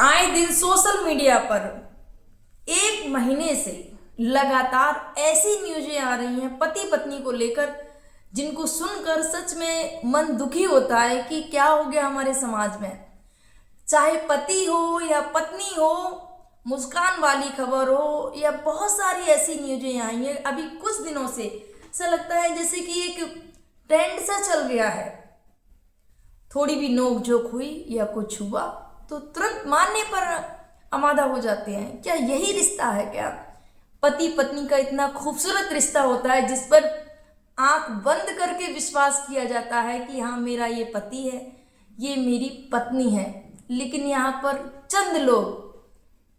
आए दिन social media पर एक महीने से लगातार ऐसी न्यूज़ें आ रही हैं पति पत्नी को लेकर, जिनको सुनकर सच में मन दुखी होता है कि क्या हो गया हमारे समाज में। चाहे पति हो या पत्नी हो, मुस्कान वाली खबर हो, या बहुत सारी ऐसी न्यूज़ें आई हैं अभी कुछ दिनों से। ऐसा लगता है जैसे कि एक ट्रेंड सा चल गया है। थोड़ी भी नोक झोंक हुई या कुछ हुआ तो तुरंत मानने पर आमादा हो जाते हैं। क्या यही रिश्ता है? क्या पति पत्नी का इतना खूबसूरत रिश्ता होता है जिस पर आंख बंद करके विश्वास किया जाता है कि हाँ, मेरा ये पति है, ये मेरी पत्नी है। लेकिन यहाँ पर चंद लोग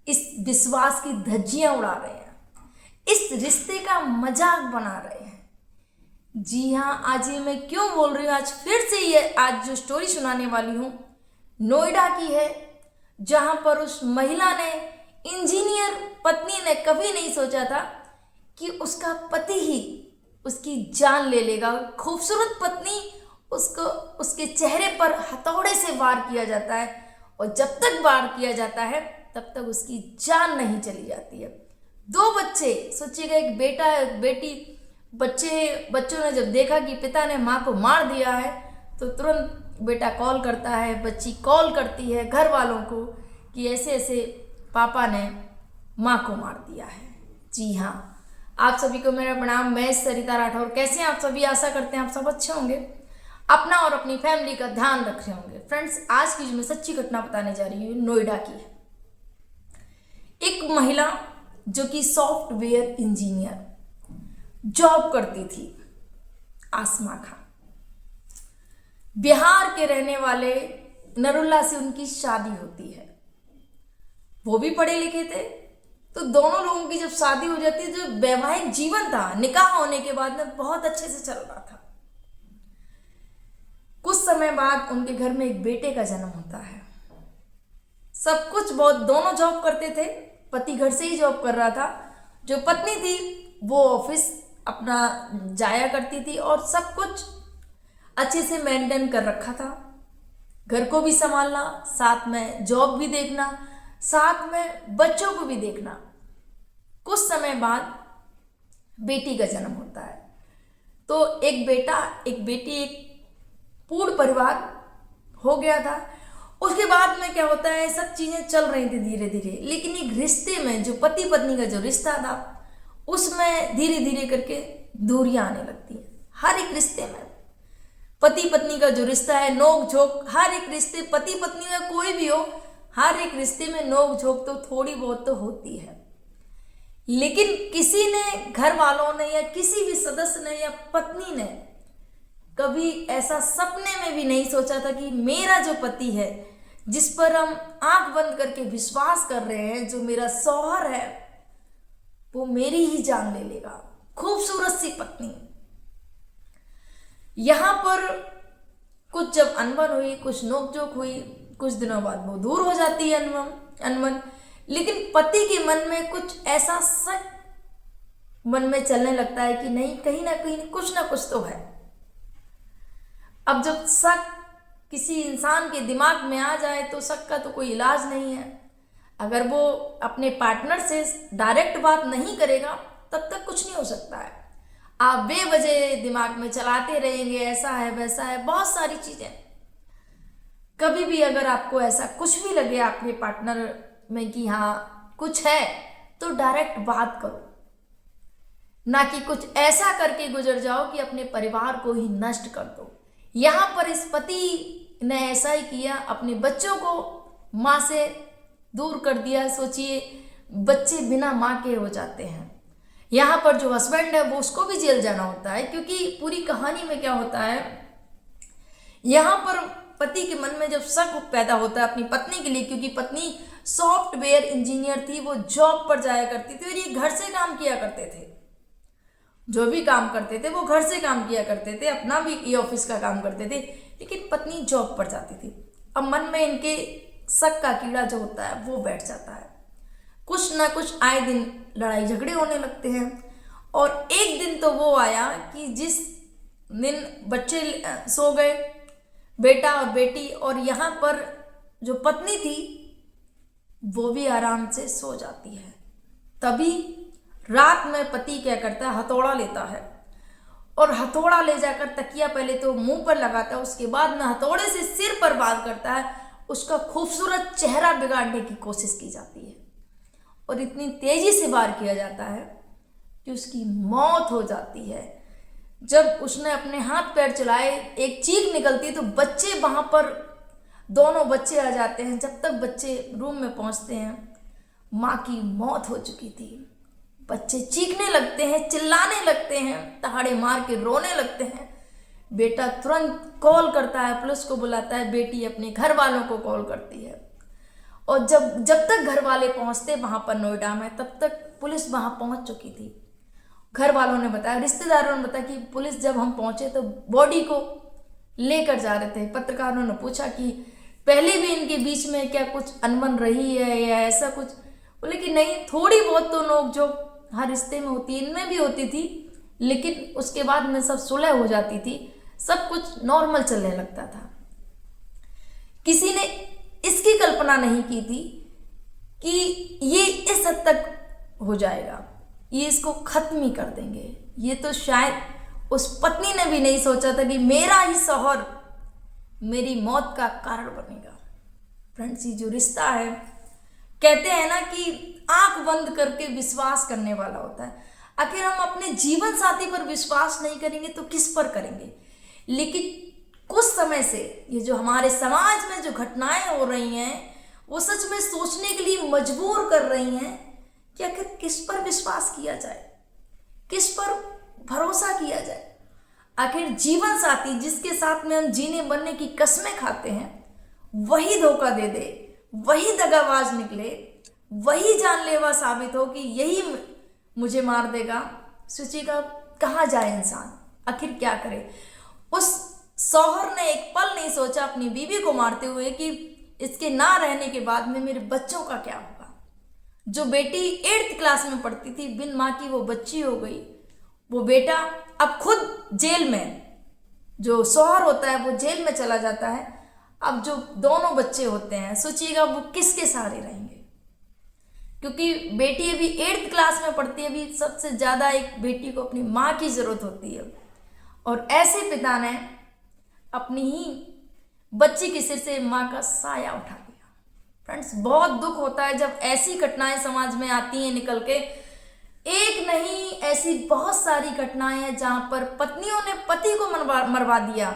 इस विश्वास की धज्जियां उड़ा रहे हैं, इस रिश्ते का मजाक बना रहे हैं। जी हाँ, आज ये मैं क्यों बोल रही हूँ, आज फिर से ये आज जो स्टोरी सुनाने वाली हूँ नोएडा की है, जहाँ पर उस महिला ने, इंजीनियर पत्नी ने कभी नहीं सोचा था कि उसका पति ही उसकी जान ले लेगा। खूबसूरत पत्नी, उसको उसके चेहरे पर हथौड़े से वार किया जाता है और जब तक वार किया जाता है तब तक उसकी जान नहीं चली जाती है। 2 बच्चे, सोचिएगा, एक बेटा है एक बेटी। बच्चों ने जब देखा कि पिता ने माँ को मार दिया है तो तुरंत बेटा कॉल करता है, बच्ची कॉल करती है घर वालों को कि ऐसे ऐसे पापा ने माँ को मार दिया है। जी हाँ, आप सभी को मेरा प्रणाम। मैं सरिता राठौर। कैसे हैं आप सभी? आशा करते हैं आप सब अच्छे होंगे, अपना और अपनी फैमिली का ध्यान रख रहे होंगे। फ्रेंड्स, आज की जो मैं सच्ची घटना बताने जा रही हूँ नोएडा की है। एक महिला जो कि सॉफ्टवेयर इंजीनियर जॉब करती थी, आसमा खान, बिहार के रहने वाले नरुला से उनकी शादी होती है। वो भी पढ़े लिखे थे, तो दोनों लोगों की जब शादी हो जाती है, जो वैवाहिक जीवन था निकाह होने के बाद में बहुत अच्छे से चल रहा था। कुछ समय बाद उनके घर में एक बेटे का जन्म होता है। सब कुछ बहुत, दोनों जॉब करते थे, पति घर से ही जॉब कर रहा था। जो पत्नी थी वो ऑफिस अपना जाया करती थी और सब कुछ अच्छे से मेंटेन कर रखा था। घर को भी संभालना, साथ में जॉब भी देखना, साथ में बच्चों को भी देखना। कुछ समय बाद बेटी का जन्म होता है, तो एक बेटा एक बेटी, एक पूर्ण परिवार हो गया था। उसके बाद में क्या होता है, सब चीज़ें चल रही थी धीरे धीरे, लेकिन एक रिश्ते में, जो पति पत्नी का जो रिश्ता था, उसमें धीरे धीरे करके दूरियां आने लगती हैं। हर एक रिश्ते में पति पत्नी का जो रिश्ता है, नोक झोंक, हर एक रिश्ते, पति पत्नी में कोई भी हो, हर एक रिश्ते में नोक झोंक तो थोड़ी बहुत तो होती है। लेकिन किसी ने, घर वालों ने या किसी भी सदस्य ने या पत्नी ने कभी ऐसा सपने में भी नहीं सोचा था कि मेरा जो पति है, जिस पर हम आंख बंद करके विश्वास कर रहे हैं, जो मेरा शौहर है, वो मेरी ही जान ले लेगा। खूबसूरत सी पत्नी। यहां पर कुछ जब अनबन हुई, कुछ नोकझोंक हुई, कुछ दिनों बाद वो दूर हो जाती है अनबन। लेकिन पति के मन में कुछ ऐसा शक मन में चलने लगता है कि नहीं, कहीं ना कुछ तो है। अब जब शक किसी इंसान के दिमाग में आ जाए तो शक का तो कोई इलाज नहीं है। अगर वो अपने पार्टनर से डायरेक्ट बात नहीं करेगा तब तक कुछ नहीं हो सकता है। आप बेवजह दिमाग में चलाते रहेंगे, ऐसा है वैसा है, बहुत सारी चीजें। कभी भी अगर आपको ऐसा कुछ भी लगे आपके पार्टनर में कि हाँ कुछ है, तो डायरेक्ट बात करो, ना कि कुछ ऐसा करके गुजर जाओ कि अपने परिवार को ही नष्ट कर दो। यहाँ पर इस पति ने ऐसा ही किया, अपने बच्चों को माँ से दूर कर दिया। सोचिए, बच्चे बिना माँ के हो जाते हैं। यहाँ पर जो हस्बैंड है वो, उसको भी जेल जाना होता है, क्योंकि पूरी कहानी में क्या होता है, यहाँ पर पति के मन में जब शक पैदा होता है अपनी पत्नी के लिए, क्योंकि पत्नी सॉफ्टवेयर इंजीनियर थी, वो जॉब पर जाया करती थी और ये घर से काम किया करते थे। जो भी काम करते थे वो घर से काम किया करते थे, अपना भी ये ऑफिस का काम करते थे, लेकिन पत्नी जॉब पर जाती थी। अब मन में इनके शक का कीड़ा जो होता है वो बैठ जाता है। कुछ ना कुछ आए दिन लड़ाई झगड़े होने लगते हैं। और एक दिन तो वो आया कि जिस दिन बच्चे सो गए, बेटा और बेटी, और यहाँ पर जो पत्नी थी वो भी आराम से सो जाती है। तभी रात में पति क्या करता है, हथौड़ा लेता है और हथौड़ा ले जाकर तकिया पहले तो मुंह पर लगाता है, उसके बाद में हथौड़े से सिर पर वार करता है। उसका खूबसूरत चेहरा बिगाड़ने की कोशिश की जाती है और इतनी तेजी से वार किया जाता है कि उसकी मौत हो जाती है। जब उसने अपने हाथ पैर चलाए, एक चीख निकलती है तो बच्चे वहां पर, दोनों बच्चे आ जाते हैं। जब तक बच्चे रूम में पहुंचते हैं, माँ की मौत हो चुकी थी। बच्चे चीखने लगते हैं, चिल्लाने लगते हैं, दहाड़े मार के रोने लगते हैं। बेटा तुरंत कॉल करता है, पुलिस को बुलाता है। बेटी अपने घर वालों को कॉल करती है और जब तक घर वाले पहुंचते वहां पर नोएडा में, तब तक पुलिस वहां पहुंच चुकी थी। घर वालों ने बताया, रिश्तेदारों ने बताया कि पुलिस जब हम पहुंचे तो बॉडी को लेकर जा रहे थे। पत्रकारों ने पूछा कि पहले भी इनके बीच में क्या कुछ अनबन रही है या ऐसा कुछ। बोले कि नहीं, थोड़ी बहुत तो नोक जो हर रिश्ते में होती है, इनमें भी होती थी, लेकिन उसके बाद में सब सुलह हो जाती थी, सब कुछ नॉर्मल चलने लगता था। किसी ने इसकी कल्पना नहीं की थी कि ये इस हद तक हो जाएगा, ये इसको खत्म ही कर देंगे। ये तो शायद उस पत्नी ने भी नहीं सोचा था कि मेरा ही शौहर मेरी मौत का कारण बनेगा। फ्रेंड्स, ये जो रिश्ता है, कहते हैं ना कि आंख बंद करके विश्वास करने वाला होता है। आखिर हम अपने जीवन साथी पर विश्वास नहीं करेंगे तो किस पर करेंगे। लेकिन कुछ समय से ये जो हमारे समाज में जो घटनाएं हो रही हैं, वो सच में सोचने के लिए मजबूर कर रही हैं कि आखिर किस पर विश्वास किया जाए, किस पर भरोसा किया जाए। आखिर जीवन साथी जिसके साथ में हम जीने बनने की कस्में खाते हैं, वही धोखा दे दे, वही दगाबाज निकले, वही जानलेवा साबित हो कि यही मुझे मार देगा। सोचिएगा कहाँ जाए इंसान, आखिर क्या करे। उस शौहर ने एक पल नहीं सोचा अपनी बीवी को मारते हुए कि इसके ना रहने के बाद में मेरे बच्चों का क्या होगा। जो बेटी 8th क्लास में पढ़ती थी, बिन माँ की वो बच्ची हो गई। वो बेटा अब खुद जेल में, जो शौहर होता है वो जेल में चला जाता है। अब जो दोनों बच्चे होते हैं, सोचिएगा वो किसके सहारे रहेंगे, क्योंकि बेटी अभी 8th क्लास में पढ़ती है। अभी सबसे ज़्यादा एक बेटी को अपनी माँ की ज़रूरत होती है, और ऐसे पिता ने अपनी ही बच्ची के सिर से माँ का साया उठा दिया। फ्रेंड्स, बहुत दुख होता है जब ऐसी घटनाएं समाज में आती हैं निकल के। एक नहीं, ऐसी बहुत सारी घटनाएं हैं जहां पर पत्नियों ने पति को मरवा दिया,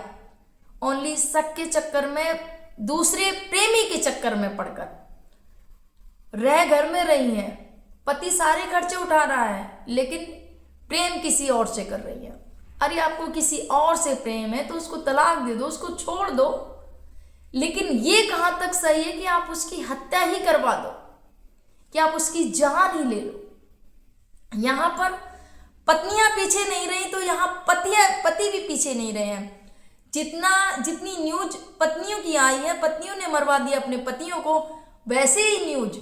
ओनली शक के चक्कर में, दूसरे प्रेमी के चक्कर में पड़कर। रह घर में रही हैं, पति सारे खर्चे उठा रहा है, लेकिन प्रेम किसी और से कर रही है। अरे आपको किसी और से प्रेम है तो उसको तलाक दे दो, उसको छोड़ दो। लेकिन ये कहां तक सही है कि आप उसकी हत्या ही करवा दो, कि आप उसकी जान ही ले लो। यहां पर पत्नियां पीछे नहीं रही तो यहां पति भी पीछे नहीं रहे हैं। जितनी न्यूज पत्नियों की आई है, पत्नियों ने मरवा दिया अपने पतियों को, वैसे ही न्यूज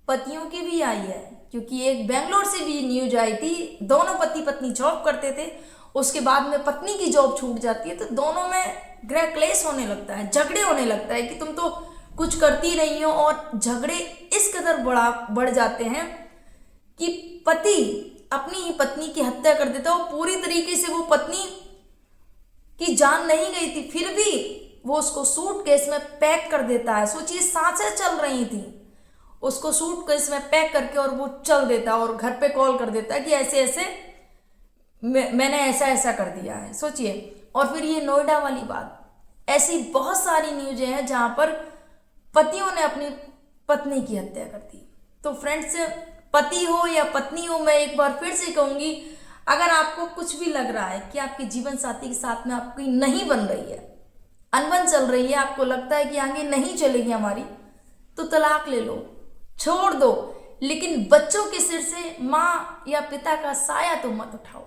पतियों की भी आई है। क्योंकि एक बेंगलोर से भी न्यूज आई थी, दोनों पति पत्नी जॉब करते थे, उसके बाद में पत्नी की जॉब छूट जाती है तो दोनों में गृह क्लेश होने लगता है, झगड़े होने लगता है कि तुम तो कुछ करती नहीं हो। और झगड़े इस कदर बढ़ जाते हैं कि पति अपनी ही पत्नी की हत्या कर देता है। और पूरी तरीके से वो पत्नी की जान नहीं गई थी, फिर भी वो उसको सूटकेस में पैक कर देता है। सोचिए, सांसें चल रही थी, उसको सूटकेस में पैक करके और वो चल देता और घर पे कॉल कर देता है कि ऐसे ऐसे मैंने ऐसा ऐसा कर दिया है। सोचिए। और फिर ये नोएडा वाली बात, ऐसी बहुत सारी न्यूज़ें हैं जहां पर पतियों ने अपनी पत्नी की हत्या कर दी। तो फ्रेंड्स, पति हो या पत्नी हो, मैं एक बार फिर से कहूंगी, अगर आपको कुछ भी लग रहा है कि आपके जीवन साथी के साथ में आपकी नहीं बन रही है, अनबन चल रही है, आपको लगता है कि आगे नहीं चलेगी हमारी, तो तलाक ले लो, छोड़ दो। लेकिन बच्चों के सिर से माँ या पिता का साया तो मत उठाओ,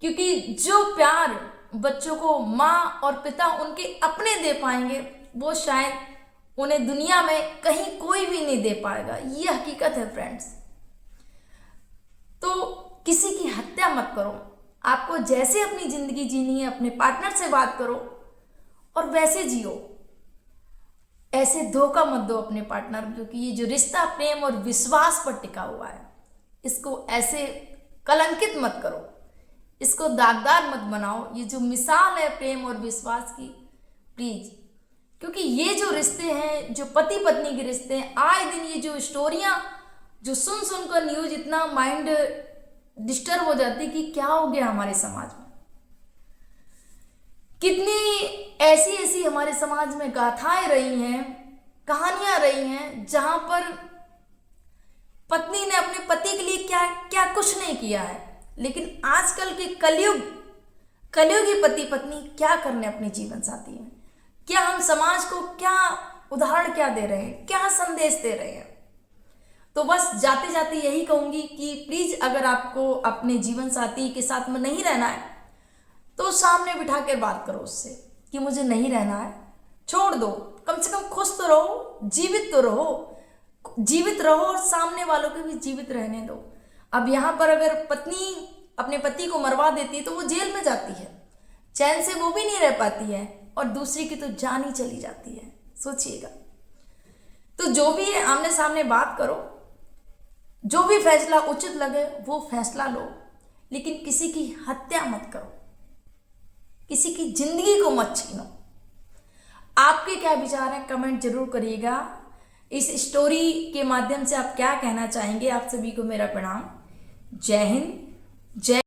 क्योंकि जो प्यार बच्चों को माँ और पिता उनके अपने दे पाएंगे, वो शायद उन्हें दुनिया में कहीं कोई भी नहीं दे पाएगा। ये हकीकत है फ्रेंड्स। तो किसी की हत्या मत करो। आपको जैसे अपनी जिंदगी जीनी है, अपने पार्टनर से बात करो और वैसे जियो। ऐसे धोखा मत दो अपने पार्टनर को, क्योंकि ये जो रिश्ता प्रेम और विश्वास पर टिका हुआ है, इसको ऐसे कलंकित मत करो, इसको दागदार मत बनाओ। ये जो मिसाल है प्रेम और विश्वास की, प्लीज, क्योंकि ये जो रिश्ते हैं, जो पति पत्नी के रिश्ते हैं, आए दिन ये जो स्टोरियां जो सुन सुनकर न्यूज इतना माइंड डिस्टर्ब हो जाती कि क्या हो गया हमारे समाज में। कितनी ऐसी ऐसी हमारे समाज में गाथाएं रही हैं, कहानियां रही हैं, जहां पर पत्नी ने अपने पति के लिए क्या क्या कुछ नहीं किया है, लेकिन आजकल के कलयुगी पति पत्नी क्या करने अपने जीवन साथी में, क्या हम समाज को क्या उदाहरण क्या दे रहे हैं, क्या संदेश दे रहे हैं। तो बस जाते जाते यही कहूंगी कि प्लीज, अगर आपको अपने जीवन साथी के साथ में नहीं रहना है तो सामने बिठा कर बात करो उससे कि मुझे नहीं रहना है, छोड़ दो, कम से कम खुश तो रहो, जीवित तो रहो, जीवित रहो और सामने वालों को भी जीवित रहने दो। अब यहाँ पर अगर पत्नी अपने पति को मरवा देती है तो वो जेल में जाती है, चैन से वो भी नहीं रह पाती है, और दूसरी की तो जान ही चली जाती है। सोचिएगा। तो जो भी है, आमने सामने बात करो, जो भी फैसला उचित लगे वो फैसला लो, लेकिन किसी की हत्या मत करो, किसी की जिंदगी को मत छीनो। आपके क्या विचार हैं, कमेंट जरूर करिएगा। इस स्टोरी के माध्यम से आप क्या कहना चाहेंगे। आप सभी को मेरा प्रणाम। जय हिंद, जय